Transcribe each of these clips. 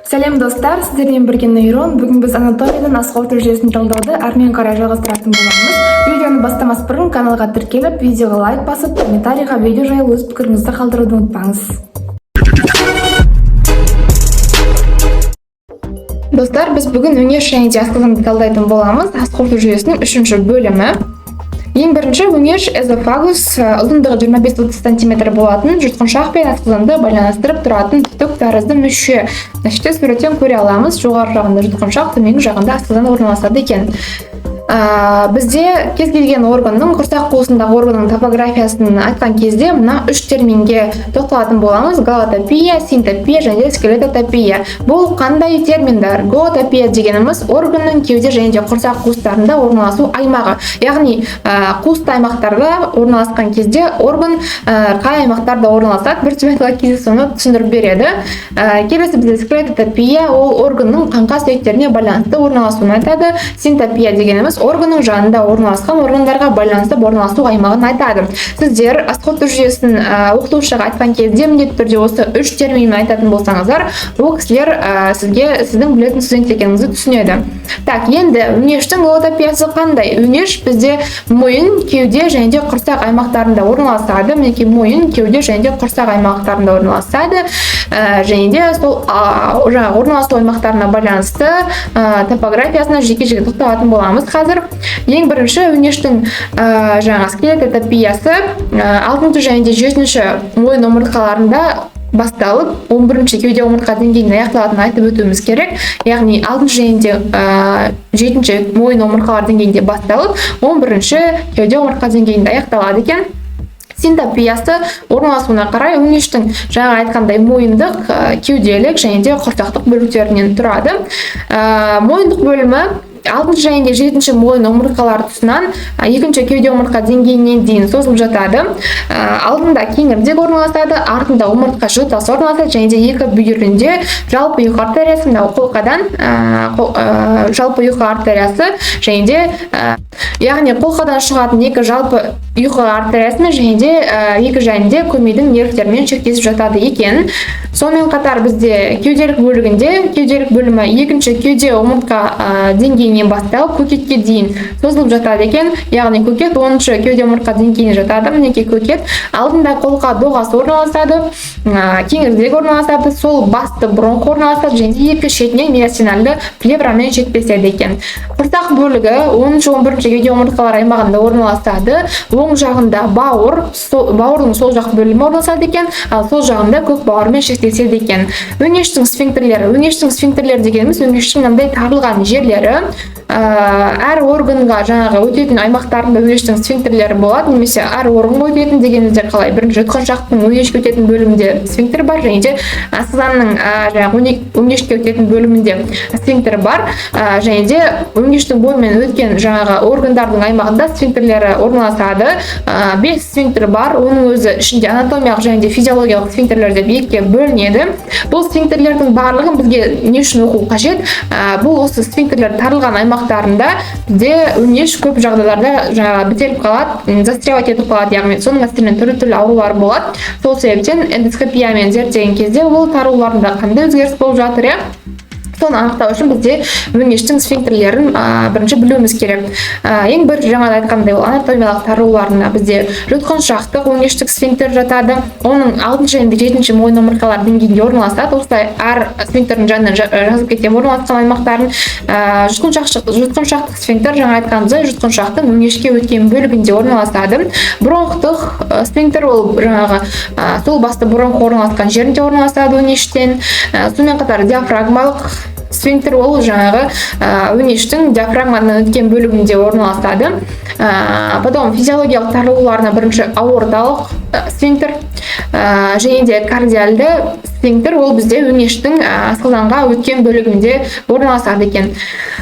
Сәлем достар, сіздермен бірге нейрон. Бүгін біз анатомиядан асқорыту жүйесін талдауды әрмен қарай жалғастыратын боламыз. Видеоны бастамас бұрын каналға тіркеліп, видеоға лайк басып, комментарийға видео жайлы өз пікіріңізді қалдыруды ұмытпаңыз. Достар, біз бүгін өңеш және де асқазанды талдайтын боламыз. Асқорыту жүйесінің 3-ші бөлімі. Ең бірінші өңеш эзофагус ұзындығы 25-30 см болатын жұтқыншақ пен асқазанды байланыстырып тұратын түтік тәрізді мүше. Суреттен көре аламыз. Жоғары жағында жұтқыншақ, төменгі жағында асқазан орналасады екен. Бізде кез келген органның, құрсақ қуысындағы органның топографиясын айтқан кезде мына 3 терминге тоқталатын боламыз: голотопия, синтопия және скелетотопия. Бұл қандай терминдер? Голотопия дегеніміз органның кеуде және де құрсақ қуыстарында орналасу аймағы. Яғни қуысты аймақтарда орналасқан кезде орган қай аймақтарда орналасады, бір сөзбен кезде соны түсіндіріп береді. Келесі бізде скелетотопия, ол органның қаңқа сүйектеріне байланысты орналасуын айтады. Синтопия дегеніміз органның жанында орналасқан органдарға байланысты орналасу аймағын айтады. Сіздер асқорыту жүйесін оқытушыға айтқан кезде міндетті түрде осы 3 терминмен айтатын болсаңыздар, ол кісілер сіздің білетін студент екеніңізді түсінеді. Так, енді өңештің голотопиясы қандай? Өңеш бізде мойын, кеуде және де құрсақ аймақтарында орналасады. Мінекей мойын, кеуде және де құрсақ аймақтарында орналасады. Және де сол орналасу аймақтарына байланысты топографиясына жеке-жеке тоқталатын боламыз. Қазір ең бірінші өңештің скелетотопиясы 6 және де 7-ші мойын омыртқаларында басталып, 11-ші кеуде омыртқа деңгейінде аяқталатынын айтып өтуіміз керек. Яғни 6 және де 7-ші мойын омыртқалар деңгейінде басталып, 11-ші кеуде омыртқа деңгейінде аяқталады екен. Синтопиясы орналасуына қарай өңештің жаңа айтқандай мойындық, кеуделік және де құрсақтық бөліктерінен тұрады. Мойындық бөлімі 6 және де 7-ші мойын омыртқалар тұсынан 2-ші кеуде омыртқа деңгейінен дейін созылып жатады. Алдында кеңірдек орналасады, артында омыртқа жотасы орналасады және де екі бүйірінде жалпы ұйқы артериясы, мынау қолқадан жалпы ұйқы артериясы және де яғни қолқадан шығатын екі жалпы ұйқы артериясымен және де екі жайында көмейдің нервтерімен шектесіп жатады екен. Сонымен қатар бізде кеуделік бөлігінде, кеуделік бөлімі 2-ші кеуде омыртқа деңгейінен басталып көкетке дейін созылып жатады екен. Яғни көкет 10-ші кеуде омыртқа деңгейіне жатады. Мінекей көкет. Алдында қолқа доғасы орналасады, кеңірдек орналасады, сол басты бронх орналасады және екі шетінен медиастинальды плеврамен шектеседі екен. Құрсақ бөлігі 10-ші 11-ші кеуде омыртқалар аймағында орналасады. Оң жағында бауыр, бауырдың сол жақ бөлімі орналасады екен, ал сол жағында көк бауырмен шектеседі екен. Өңештің сфинктерлері дегеніміз өңештің мынандай тарылған жерлері, әр органға жаңағы өтетін аймақтарында өңештің сфинктерлері болады, немесе әр органға өтетін дегенімізде қалай? Бірінші жұтқыншақтың өңешке өтетін бөлімінде сфинктер бар, және де асқазанның өңешке өтетін бөлімінде сфинктер бар, және де өңештің бойымен өткен жаңағы органдардың аймағында сфинктерлері орналасады. 5 сфинктер бар, оның өзі ішінде анатомиялық және де физиологиялық сфинктерлер деп екіге бөлінеді. Бұл сфинктерлердің барлығын бізге не үшін оқу қажет? Бұл осы сфинктерлер тарылған аймақтарында бізде өңеш көп жағдайларда жаңағы бітеліп қалады, застревать етіп қалады, яғни соның әсерінен түрлі аурулар болады. Сол себептен эндоскопиямен зерттеген кезде ол тарылуларында қандай өзгеріс болып жатыр, соны анықтау үшін бізде өңештің сфинктерлерін бірінші білуіміз керек. Ең бір жаңа айтқандай ол анатомиялық тарылуларына бізде жұтқыншақтық өңештік сфинктер жатады. Оның 6-ші және 7-ші мойын омыртқалар деңгейінде орналасады. Осылай әр сфинктердің жанынан жазып кеткен орналасқан аймақтарын. Жұтқыншақтық сфинктер жаңа айтқанымыздай жұтқыншақтың өңешке өткен бөлігінде орналасады. Бронхтық сфинктер ол жаңағы сол басты бронх орналасқан жерінде орналасады өңештен. Сонымен қатар диафрагмалық сфинктер ол жаңағы өңештің диафрагмадан өткен бөлігінде орналасады. Потом физиологиялық тарылуларына бірінші аорталық сфинктер және де кардиальды сфинктер ол бізде өңештің асқазанға өткен бөлігінде орналасады екен.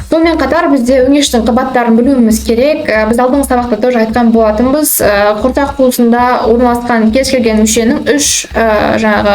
Сонымен қатар бізде өңештің қабаттарын білуіміз керек. Біз алдыңғы сабақта тоже айтқан болатынбыз. Құрсақ қуысында орналасқан кез келген мүшенің 3 жаңағы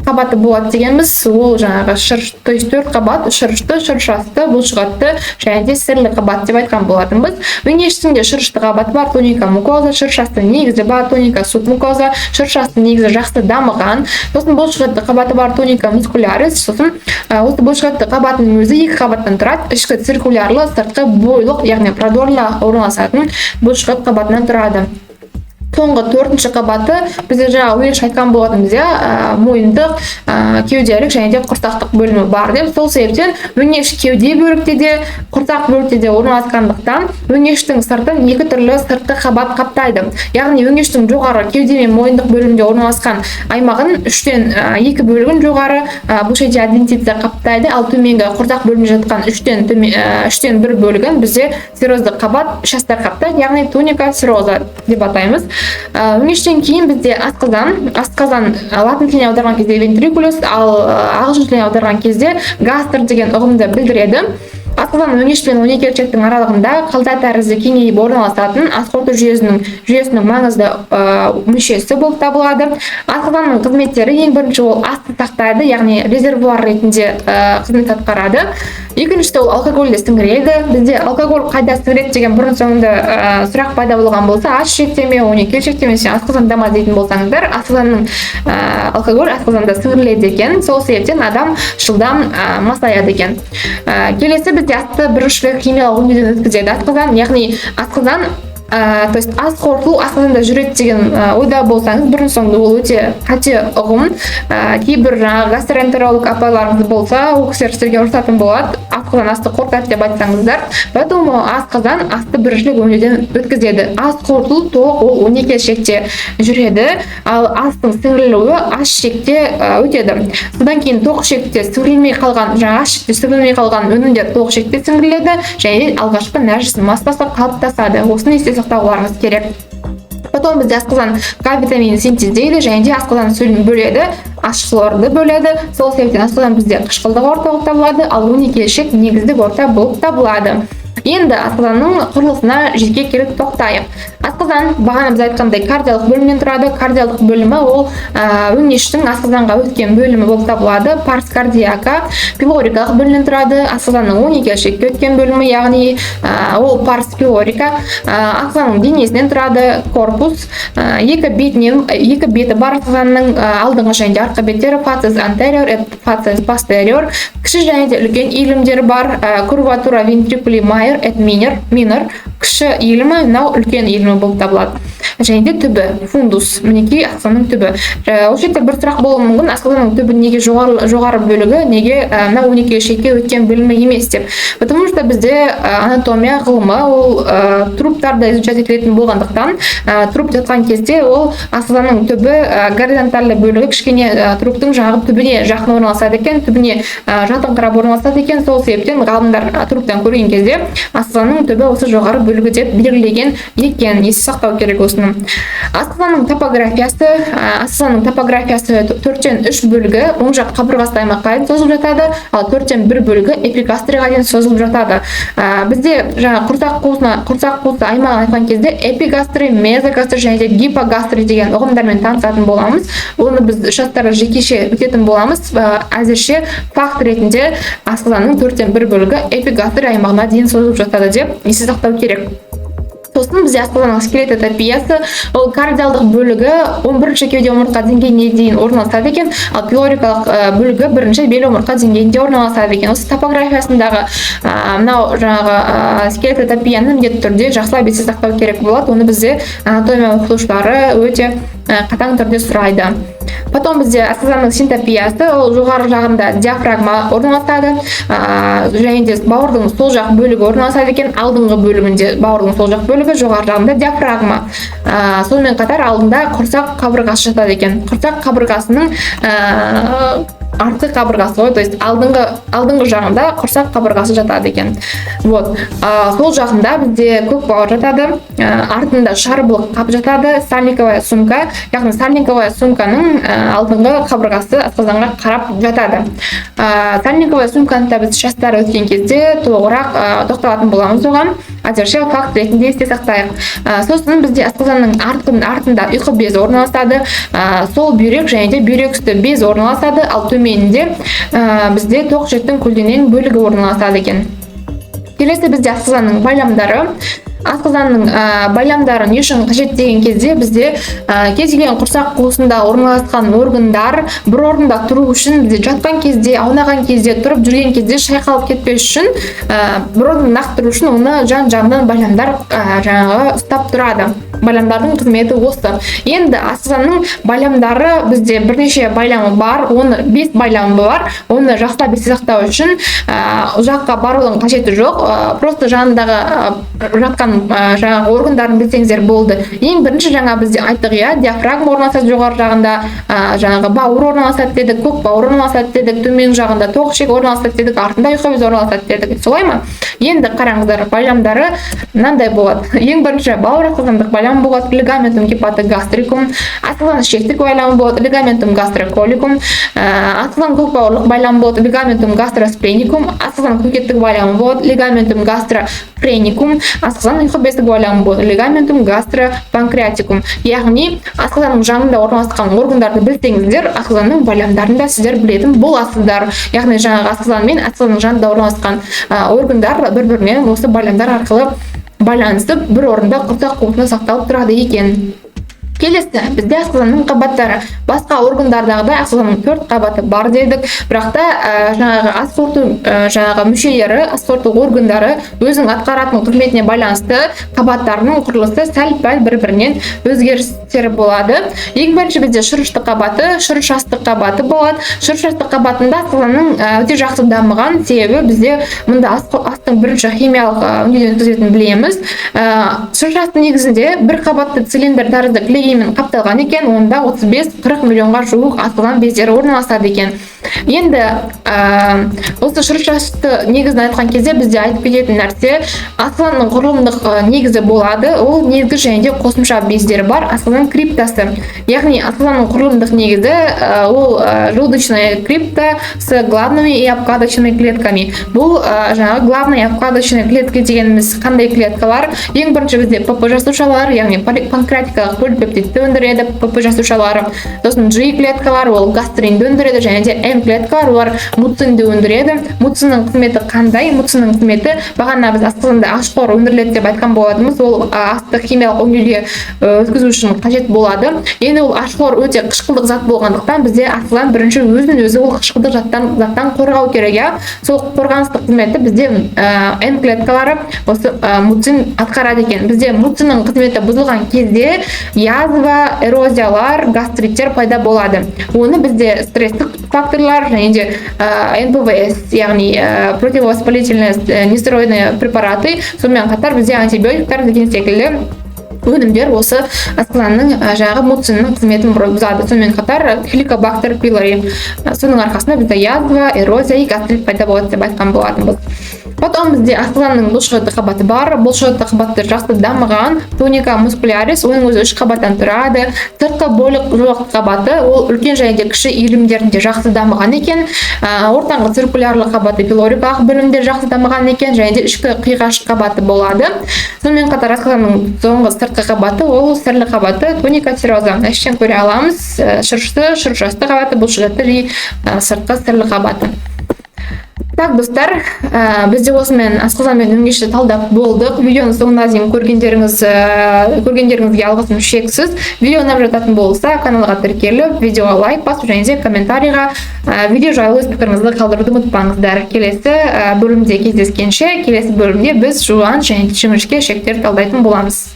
қабаты болады дегенбіз. Ол жаңағы то есть 4 қабат: шырышты, шыршасты, бұлшықетті және де сірлі қабат деп айтқан болатынбыз. Өңештің де шырышты қабаты бар: тоника мукоза, шыршасты негізі бар, тоника субмукоза стероза, шыршасы негізі жақсы дамыған. Сосын бұлшықетті қабаты бар туника мускулярис. Сосын осы бұлшықетті қабатының өзі 2 қабаттан тұрады. Ішкі циркулярлы, сыртқы бойлық, яғни продорла орналасатын бұлшықет қабатынан тұрады. Соңғы 4-ші қабаты бізде жаңа өйш айтқан болатынбыз, мойындық, кеуделік және де құрсақтық бөлімі бар деп. Сол себептен өңеш кеуде бөлікте де, құрсақ бөлікте де орналасқандықтан өңештің сыртын 2 түрлі сыртқы қабат қаптайды. Яғни өңештің жоғары кеуде мен мойындық бөлімінде орналасқан аймағын 3-тен 2 бөлігін жоғары бұл жерде адвентиция қаптайды, ал төменгі құрсақ бөлімінде жатқан 3-тен 1 бөлігін бізде серозды қабат шастар қаптайды, яғни туника сероза деп атаймыз. Өңештен кейін бізде асқазан латын тіліне аударған кезде вентрикулюс, ал ағылшын тіліне аударған кезде гастр деген ұғымды білдіреді. Асқазан өңеш пен 12 ішектің аралығында қалта тәрізді кеңейіп орналасатын ас қорыту жүйесінің маңызды мүшесі болып табылады. Асқазанның қызметтері ең бірінші ол асты сақтайды, яғни резервуар ретінде қызмет атқарады. Екіншісі ол алкогольді сіңіреді. Бізде алкоголь қайда сіңіреді деген бұрын соңында сұрақ пайда болған болса, ас ішекте ме, 12 ішекте ме, асқазанда ма дейтін болсаңыздар, алкоголь асқазанда сіңіріледі екен. Сол себептен адам жылдам масаяды екен. Келесі бізде асты біріншілік химиялық өңдеуден өткізеді асқазан, яғни асқазан то есть ас қорытылу асқазанда жүреді деген ойда болсаңыз, бұрын соңды ол өте қате ұғым. Кейбір гастроэнтеролог апайларыңыз болса, ол кісілер сіздерге ұрысатын болады, асқазан асты қорытады деп айтсаңыздар. Поэтому асқазан асты біріншілік өңдеуден өткізеді. Ас қорытылу толық ол 12 ішекте жүреді, ал астың сіңірілуі аш ішекте өтеді. Содан кейін тоқ ішекте сіңірілмей қалған, аш ішекте сіңірілмей қалған өнімдер тоқ ішекте сіңіріледі және алғашқы нәжіс массасы қалыптасады. Осыны есте сақтауларыңыз керек. Потом бізде асқазан К витаминін синтездейді және де асқазан сүлін бөледі, ашқыларды бөледі. Сол себептен асқазан бізде қышқылдық орта болып табылады, ал 12 ішек негіздік орта болып табылады. Енді асқазанның құрылысына жеке келіп тоқтайық. Асқазан бағана біз айтқандай кардиялық бөлімнен тұрады. Кардиялық бөлімі ол өңештің асқазанға өткен бөлімі болып табылады. Парс кардиака. Пилорикалық бөлімнен тұрады. Асқазанның 12 ішекке өткен бөлімі, яғни ол парс пилорика. Асқазанның денесінен тұрады. Корпус. Екі беті бар асқазанның, алдыңғы және де артқы беттері, фацис антериор, фацис постериор. Кіші және де үлкен иілімдері бар. Курватура вентрикули майор, минор, кіші иілімі, мынау үлкен иілімі болып табылады. Және де түбі, фундус, мінекей асқазанның түбі. Ол жерде бір сұрақ болуы мүмкін, асқазанның түбі неге жоғары бөлігі, неге мына 12 ішекке өткен бөлімі емес деп. Потому что бізде анатомия ғылымы ол труптарды изучать етілетін болғандықтан, труп жатқан кезде ол асқазанның түбі горизонтальды бөлігі кішкене труптың жаңағы түбіне жақын орналасады екен, түбіне жатыңқырап орналасады екен. Сол себептен ғалымдар труптан көрген кезде асқазанның түбі осы жоғары бөлігі деп белгілеген екен. Есте сақтау керек осыны. Асқазанның топографиясы 4-тен 3 бөлігі оң жақ қабырғасы аймаққа дейін созылып жатады, ал 4-тен 1 бөлігі эпигастриға дейін созылып жатады. Бізде жаңа құрсақ қуысы аймағын айтқан кезде эпигастри, мезогастри және де гипогастри деген ұғымдармен танысатын боламыз. Оны біз шарттары жекеше өтетін боламыз. Әзірше факт ретінде асқазанның 4-тен 1 бөлігі эпигастри аймағына дейін созылып жатады деп есте сақтау керек. Сосын бізде асқазанның скелетотопиясы, ол кардиалдық бөлігі 11-ші кеуде омыртқа деңгейіне дейін орналасады екен, ал пилорикалық бөлігі 1-ші бел омыртқа деңгейінде орналасады екен. Осы топографиясындағы мынау жаңағы скелетотопияны міндетті түрде жақсылап есте сақтау керек болады. Оны бізде анатомия оқытушылары өте қатаң түрде сұрайды. Потом бізде асқазанның синтопиясы, ол жоғары жағында диафрагма орналасады, және де бауырдың сол жақ бөлігі орналасады екен, алдыңғы бөлігінде бауырдың сол жақ бөлігі, жоғары жағында диафрагма. Сонымен қатар алдында құрсақ қабырғасы жатады екен. Құрсақ қабырғасының артқы қабырғасы ғой, то есть алдыңғы жағында құрсақ қабырғасы жатады екен. Вот. Сол жағында бізде көк бауыр жатады, артында шарбылық қап жатады, сальниковая сумка, яғни сальниковая сумканың алдыңғы қабырғасы асқазанға қарап жатады. Сальниковая сумканы да біз шастары өткен кезде толығырақ тоқталатын боламыз оған. Әзірше факт ретінде есте сақтайық. Сосын бізде асқазанның артында ұйқы безі орналасады, сол бүйрек және де бүйрек үсті без орналасады, ал төменінде бізде тоқ ішектің көлденең бөлігі орналасады екен. Келесі бізде асқазанның байламдары. асқазанның байламдары не үшін қажет деген кезде бізде кез келген құрсақ қуысында орналасқан органдар бір орында тұру үшін бізде жатқан кезде, аунаған кезде, тұрып жүрген кезде шайқалып кетпес үшін бір орында нақты тұру үшін оны жан-жағынан байламдар жаңағы ұстап тұрады. Байламдардың қызметі осы. Енді асқазанның байламдары бізде бірнеше байламы бар, оны 5 байламы бар. Оны жақсылап есте сақтау үшін ұзаққа барудың қажеті жоқ. Просто жанындағы жатқан жаңағы органдарын білсеңіздер болды. Ең бірінші жаңа бізде айттық, диафрагма орналасады жоғары жағында, жаңағы бауыр орналасады дедік, көк бауыр орналасады дедік, төмен жағында тоқ ішек орналасады дедік, артында ұйқы безі орналасады дедік. Солай ма? Енді қараңыздар, байламдары мынандай болады. Ең бірінші бауыр асқазандық байлам болады, лигаментум гепатогастрикум, асқазан ішектік байлам болады, лигаментум гастроколикум, асқазан көк бауырлық байлам болады, лигаментум гастроспленикум, асқазан көкеттік байлам болады, лигаментум гастропреникум, асқазан ұйқы бездік байлам болады, лигаментум гастропанкреатикум. Яғни асқазанның жанында орналасқан органдарды білсеңіздер, асқазанның байламдарын да сіздер білетін боласыздар. Яғни жаңағы асқазан мен асқазанның жанында орналасқан органдар бір-бірімен осы байламдар арқылы байланысып бір орында құрсақ қуысында сақталып тұрады екен. Келесі, бізде асқазанның қабаттары. Басқа органдардағыдай асқазанның 4 қабаты бар дедік, бірақ та жаңағы ас қорыту жаңағы мүшелері, ас қорыту органдары өзінің атқаратын қызметіне байланысты қабаттарының құрылысы сәл-пәл бір-бірінен өзгерістері болады. Ең бірінші бізде шырышты қабаты, шырышасты қабаты болады. Шырышасты қабатында асқазанның өте жақсы дамыған, себебі бізде мұнда астың бірінші химиялық өңдеуден өткізетінін білеміз. Шырышасты негізінде бір қабатты цилиндр тәрізді клеймен қапталған екен, онда 35-40 миллионға жуық асқазан бездері орналасады екен. Енді осы шырышасты негізін айтқан кезде бізде айтып кететін нәрсе, асқазанның құрылымдық негізі болады. Ол негізгі және де қосымша бездері бар, асқазан криптасы. Яғни асқазанның құрылымдық негізі ол желудочная крипта с главными и обкладочными клетками. Бұл жаңағы главный обкладочный клетка дегеніміз қандай клеткалар? Ең бірінші бізде ПП жасушалар, яғни панкреатикалық полипептидті өндіреді, ПП жасушалары. Сосын G клеткалар, ол гастринді өндіреді, және де М клеткалар, олар муцинді өндіреді. Муциннің қызметі қандай? Муциннің қызметі бағана біз асқазанда ашқор өндіріледі деп айтқан болатынбыз. Ол асты химиялық өңдеуге өткізу үшін қажет болады. Енді ол ашқор өте қышқылдық зат болғандықтан бізде асқазан бірінші өзін-өзі ол қышқылдық заттан қорғау керек. Сол қорғаныстық қызметі бізде Н клеткалары осы муцин атқарады екен. Бізде муциннің қызметі бұзылған кезде язва, эрозиялар, гастриттер пайда болады. Оны бізде стресстік факторлар және де НПВС, яғни противовоспалительные нестероидные препараты, сонымен қатар бізде антибиотиктар деген секілді өнімдер осы асқазанның жаңағы муциннің қызметін бұзады. Сонымен қатар хеликобактер пилори. Соның арқасында бізде язва, эрозия и гастрит пайда болады деп айтқан болатынбыз. Потом бізде асқазанның бұлшықетті қабаты бар. Бұлшықетті қабаты жақсы дамыған, тоника мускулярис, оның өзі 3 қабаттан тұрады. Сыртқы бойлық жолақ қабаты, ол үлкен және де кіші иілімдерінде жақсы дамыған екен. Ортаңғы циркулярлы қабаты пилорикалық бөлімдер жақсы дамыған екен, және де ішкі қиғаш қабаты болады. Сонымен қатар асқазанның соңғы сыртқы қабаты, ол сірлі қабаты, тоника тироза. Әшшен көре аламыз, шырышасты қабаты, бұлшықетті және сыртқы сірлі қабаты. Так, достар, бізде осымен асқазанмен өңгешті талдап болдық. Видеоны соңына дейін көргендеріңізге алғысым шексіз. Видео ұнап жататын болса, каналға тіркеліп, видеоға лайк басып, және де комментарийға видео жайлы өз пікіріңізді қалдыруды ұмытпаңыздар. Келесі бөлімде кездескенше, келесі бөлімде біз жуан және жіңішке ішектер талдайтын боламыз.